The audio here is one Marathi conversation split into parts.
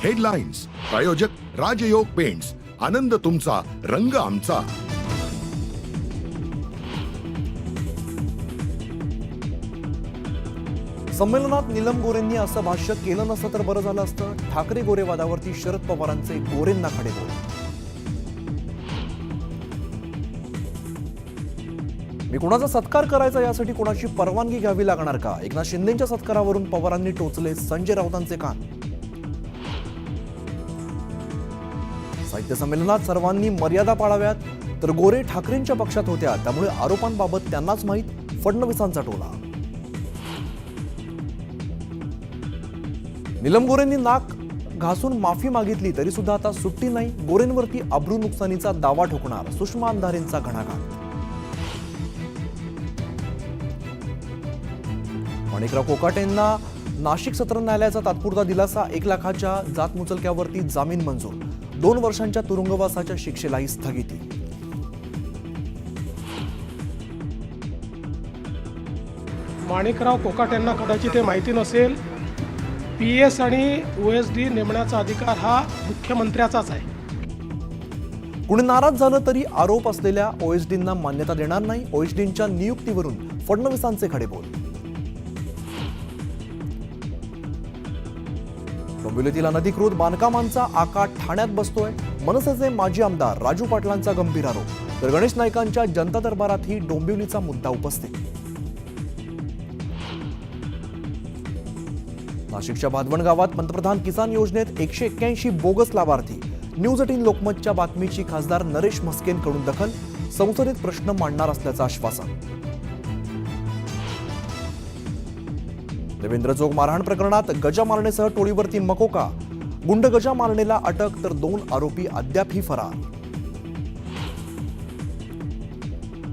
हेडलाईन्स प्रायोजक राजयोग पेंट्स, आनंद तुमचा, रंग आमचा. संमेलनात नीलम गोरेंनी असं भाष्य केलं नसतं तर बरं झालं असतं. ठाकरे गोरे वादावरती शरद पवारांचे गोरेंना खडेबोल. मी कुणाचा सत्कार करायचा यासाठी कुणाची परवानगी घ्यावी लागणार का? एकनाथ शिंदेच्या सत्कारावरून पवारांनी टोचले संजय राऊतांचे कान. साहित्य संमेलनात सर्वांनी मर्यादा पाळाव्यात, तर गोरे ठाकरेंच्या पक्षात होत्या, त्यामुळे आरोपांबाबत त्यांनाच माहीत, फडणवीसांचा टोला. नीलम गोरेंनी नाक घासून माफी मागितली तरी सुद्धा आता सुट्टी नाही. गोरेंवरती अब्रू नुकसानीचा दावा ठोकणार सुषमा अंधारेंचा घणाघात. माणिकराव कोकाटेंना नाशिक सत्र न्यायालयाचा तात्पुरता दिलासा. 1 लाखाच्या जातमुचलक्यावरती जामीन मंजूर. 2 वर्षांच्या तुरुंगवासाच्या शिक्षेलाही स्थगिती. माणिकराव कोकाटेंना कदाचित हे माहिती नसेल, PS आणि OSD नेमण्याचा अधिकार हा मुख्यमंत्र्याचाच आहे. कुणी नाराज झालं तरी आरोप असलेल्या OSDंना मान्यता देणार नाही. OSDंच्या नियुक्तीवरून फडणवीसांचे खडेबोल. डोंबिवलीतील अनधिकृत बांधकामांचा आकार ठाण्यात बसतोय. मनसेचे माजी आमदार राजू पाटलांचा गंभीर आरोप. तर गणेश नाईकांच्या जनता दरबारातही डोंबिवलीचा मुद्दा उपस्थित. नाशिकच्या भादवण गावात पंतप्रधान किसान योजनेत 181 बोगस लाभार्थी. न्यूज 18 लोकमतच्या बातमीची खासदार नरेश म्हस्केंकडून दखल. संसदेत प्रश्न मांडणार असल्याचं आश्वासन. देवेंद्र जोग मारहाण प्रकरणात गजा मारणेसह टोळीवरती मकोका. गुंड गजा मारणेला अटक, तर 2 आरोपी अद्यापही फरार.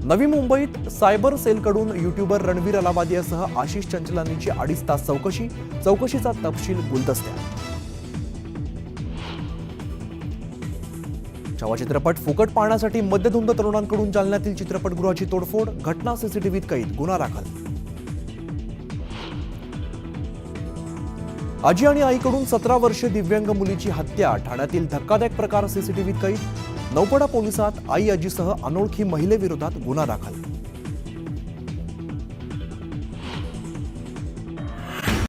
नवी मुंबईत सायबर सेलकडून युट्यूबर रणवीर अलाहाबादियासह आशिष चंचलानीची 2.5 तास चौकशी. चौकशीचा तपशील गुलदस्त्यात. छावा चित्रपट फुकट पाहण्यासाठी मद्यधुंद तरुणांकडून जालन्यातील चित्रपटगृहाची तोडफोड. घटना सीसीटीव्हीत कैद, गुन्हा दाखल. आजी आणि आईकडून 17 वर्षीय दिव्यांग मुलीची हत्या. ठाण्यातील धक्कादायक प्रकार सीसीटीव्हीत कैद. नौपडा पोलिसात आई आजीसह अनोळखी महिलेविरोधात गुन्हा दाखल.